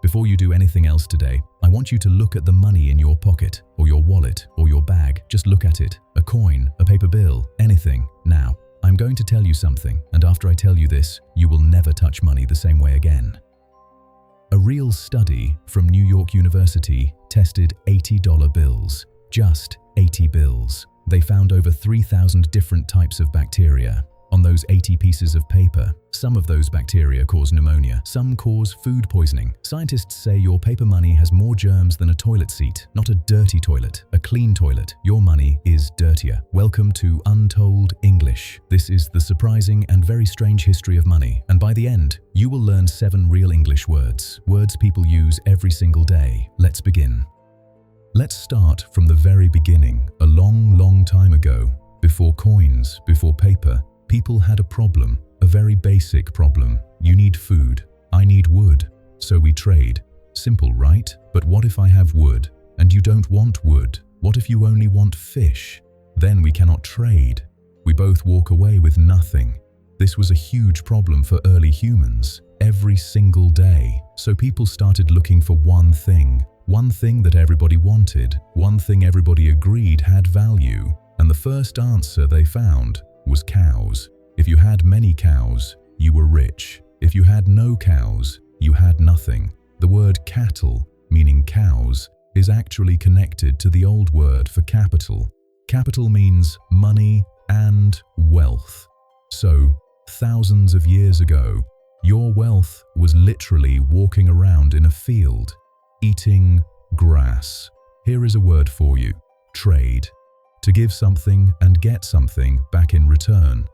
Before you do anything else today, I want you to look at the money in your pocket, or your wallet, or your bag. Just look at it. A coin, a paper bill, anything. Now, I'm going to tell you something, and after I tell you this, you will never touch money the same way again. A real study from New York University tested $80 bills. Just 80 bills. They found over 3,000 different types of bacteria on those 80 pieces of paper. Some of those bacteria cause pneumonia, some cause food poisoning. Scientists say your paper money has more germs than a toilet seat. Not a dirty toilet, a clean toilet. Your money is dirtier. Welcome to Untold English. This is the surprising and very strange history of money, and by the end, you will learn 7 real English words. Words people use every single day. Let's begin. Let's start from the very beginning. A long time ago, before coins, before paper, people had a problem, a very basic problem. You need food, I need wood, so we trade. Simple, right? But what if I have wood, and you don't want wood? What if you only want fish? Then we cannot trade. We both walk away with nothing. This was a huge problem for early humans, every single day. So people started looking for one thing that everybody wanted, one thing everybody agreed had value. And the first answer they found was cows. If you had many cows, you were rich. If you had no cows, you had nothing. The word cattle, meaning cows, is actually connected to the old word for capital. Capital means money and wealth. So, thousands of years ago, your wealth was literally walking around in a field, eating grass. Here is a word for you: trade. To give something and get something back in return.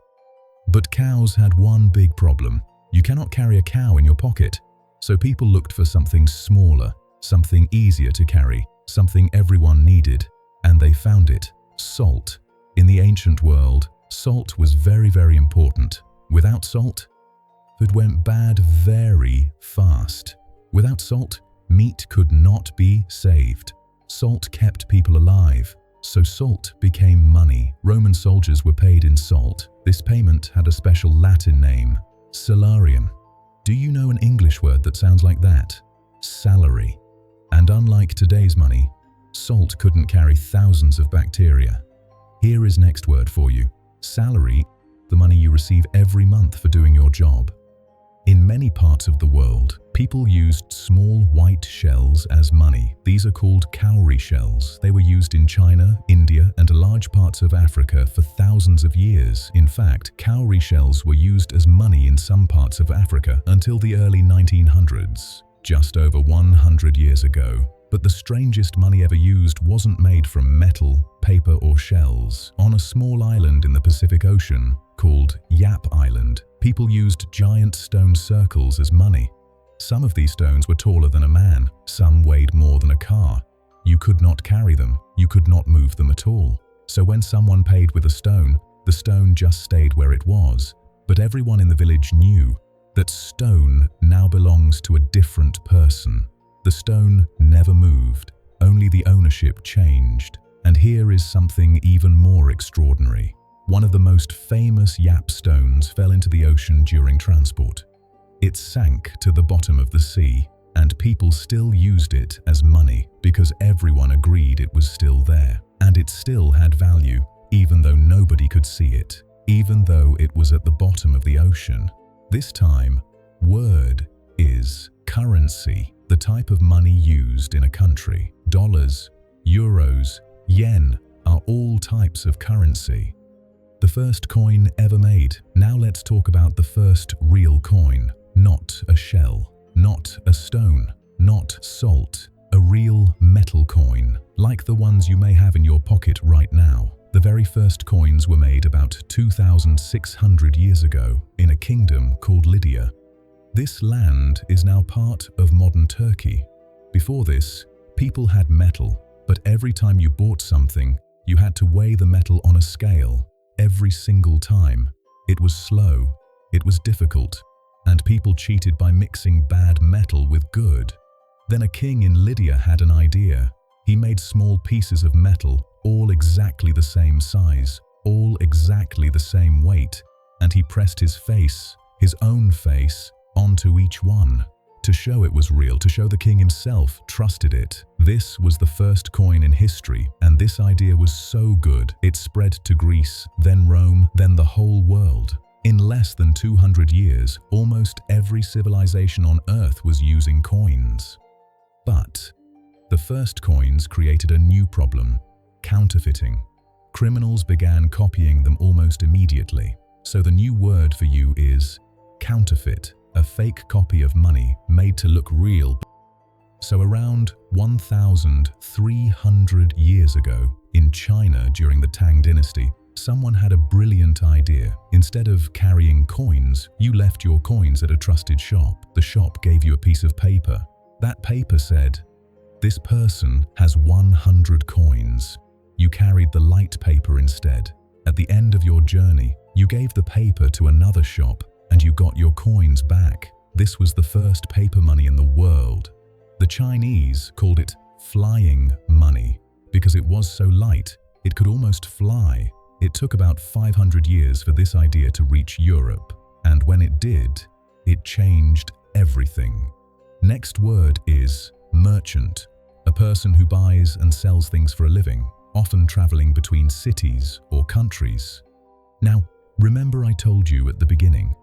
But cows had one big problem. You cannot carry a cow in your pocket. So people looked for something smaller, something easier to carry, something everyone needed. And they found it: salt. In the ancient world, salt was very important. Without salt, it went bad very fast. Without salt, meat could not be saved. Salt kept people alive. So salt became money. Roman soldiers were paid in salt. This payment had a special Latin name: salarium. Do you know an English word that sounds like that? Salary. And unlike today's money, salt couldn't carry thousands of bacteria. Here is next word for you: salary, the money you receive every month for doing your job. In many parts of the world, people used small white shells as money. These are called Cowrie shells. They were used in China, India, and large parts of Africa for thousands of years. In fact, Cowrie shells were used as money in some parts of Africa until the early 1900s, just over 100 years ago. But the strangest money ever used wasn't made from metal, paper, or shells. On a small island in the Pacific Ocean called Yap Island, people used giant stone circles as money. Some of these stones were taller than a man, some weighed more than a car. You could not carry them, you could not move them at all. So when someone paid with a stone, the stone just stayed where it was. But everyone in the village knew that stone now belongs to a different person. The stone never moved, only the ownership changed. And here is something even more extraordinary. One of the most famous Yap stones fell into the ocean during transport. It sank to the bottom of the sea, and people still used it as money because everyone agreed it was still there. And it still had value, even though nobody could see it, even though it was at the bottom of the ocean. This time, word is currency, the type of money used in a country. Dollars, euros, yen are all types of currency. The first coin ever made. Now let's talk about the first real coin. Not a shell, not a stone, not salt. A real metal coin, like the ones you may have in your pocket right now. The very first coins were made about 2,600 years ago in a kingdom called Lydia. This land is now part of modern Turkey. Before this, people had metal, but every time you bought something, you had to weigh the metal on a scale. Every single time. It was slow, it was difficult, and people cheated by mixing bad metal with good. Then a king in Lydia had an idea. He made small pieces of metal, all exactly the same size, all exactly the same weight, and he pressed his face, his own face, onto each one. to show it was real, to show the king himself trusted it. This was the first coin in history, and this idea was so good, it spread to Greece, then Rome, then the whole world. In less than 200 years, almost every civilization on Earth was using coins. But the first coins created a new problem: counterfeiting. Criminals began copying them almost immediately. So the new word for you is counterfeit, a fake copy of money made to look real. So around 1,300 years ago, in China during the Tang dynasty, someone had a brilliant idea. Instead of carrying coins, you left your coins at a trusted shop. The shop gave you a piece of paper. That paper said, "This person has 100 coins." You carried the light paper instead. At the end of your journey, you gave the paper to another shop and you got your coins back. This was the first paper money in the world. The Chinese called it flying money because it was so light, it could almost fly. It took about 500 years for this idea to reach Europe, and when it did, it changed everything. Next word is merchant, a person who buys and sells things for a living, often traveling between cities or countries. Now, remember I told you at the beginning,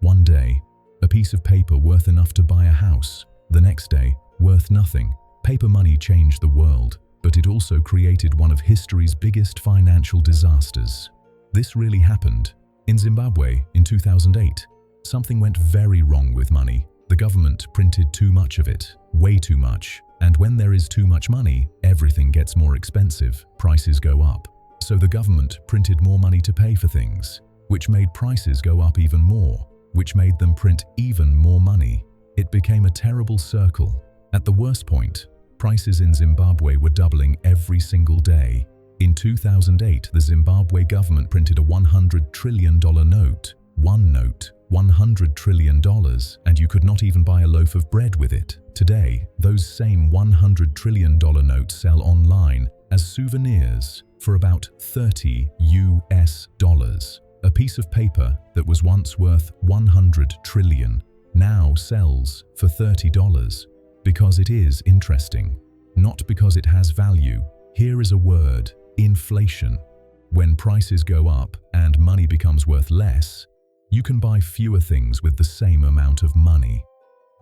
one day, a piece of paper worth enough to buy a house, the next day, worth nothing. Paper money changed the world, but it also created one of history's biggest financial disasters. This really happened. In Zimbabwe in 2008, something went very wrong with money. The government printed too much of it, way too much. And when there is too much money, everything gets more expensive, prices go up. So the government printed more money to pay for things, which made prices go up even more, which made them print even more money. It became a terrible circle. At the worst point, prices in Zimbabwe were doubling every single day. In 2008, the Zimbabwe government printed a $100 trillion note. One note, $100 trillion, and you could not even buy a loaf of bread with it. Today, those same $100 trillion notes sell online as souvenirs for about $30 US. A piece of paper that was once worth 100 trillion now sells for $30 because it is interesting, not because it has value. Here is a word, inflation. When prices go up and money becomes worth less, you can buy fewer things with the same amount of money.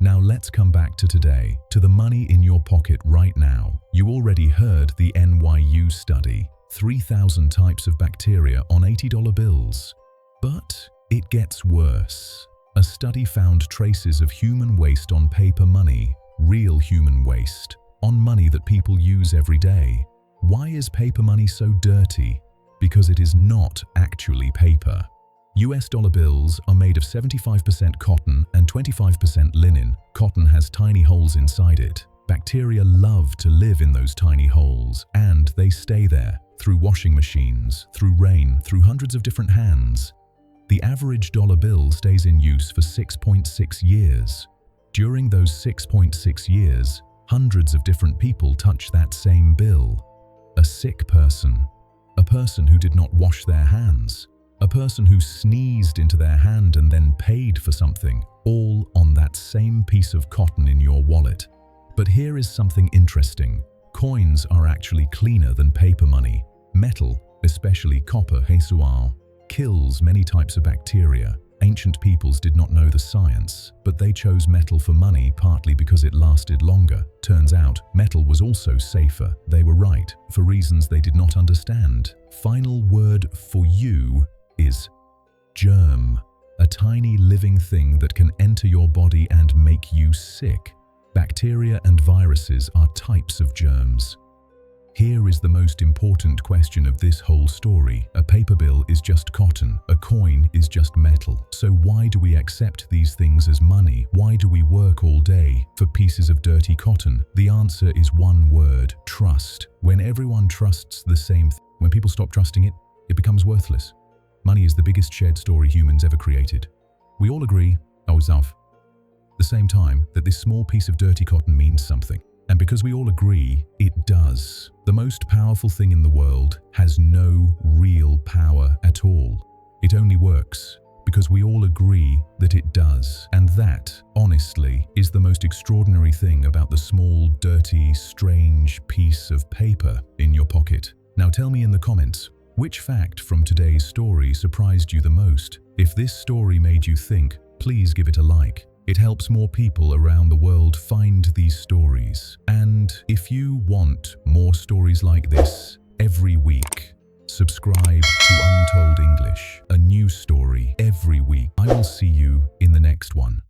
Now let's come back to today, to the money in your pocket right now. You already heard the NYU study, 3,000 types of bacteria on $80 bills. But it gets worse. A study found traces of human waste on paper money, real human waste, on money that people use every day. Why is paper money so dirty? Because it is not actually paper. US dollar bills are made of 75% cotton and 25% linen. Cotton has tiny holes inside it. Bacteria love to live in those tiny holes, and they stay there through washing machines, through rain, through hundreds of different hands. The average dollar bill stays in use for 6.6 years. During those 6.6 years, hundreds of different people touch that same bill. A sick person, a person who did not wash their hands, a person who sneezed into their hand and then paid for something, all on that same piece of cotton in your wallet. But here is something interesting. Coins are actually cleaner than paper money. Metal, especially copper, kills many types of bacteria. Ancient peoples did not know the science, but they chose metal for money partly because it lasted longer. Turns out, metal was also safer. They were right, for reasons they did not understand. Final word for you is germ, a tiny living thing that can enter your body and make you sick. Bacteria and viruses are types of germs. Here is the most important question of this whole story. A paper bill is just cotton. A coin is just metal. So why do we accept these things as money? Why do we work all day for pieces of dirty cotton? The answer is one word: trust. When everyone trusts the same thing, when people stop trusting it, it becomes worthless. Money is the biggest shared story humans ever created. We all agree, the same time, that this small piece of dirty cotton means something. And because we all agree, it does. The most powerful thing in the world has no real power at all. It only works because we all agree that it does. And that, honestly, is the most extraordinary thing about the small, dirty, strange piece of paper in your pocket. Now tell me in the comments, which fact from today's story surprised you the most? If this story made you think, please give it a like. It helps more people around the world find these stories. And if you want more stories like this every week, subscribe to Untold English, a new story every week. I will see you in the next one.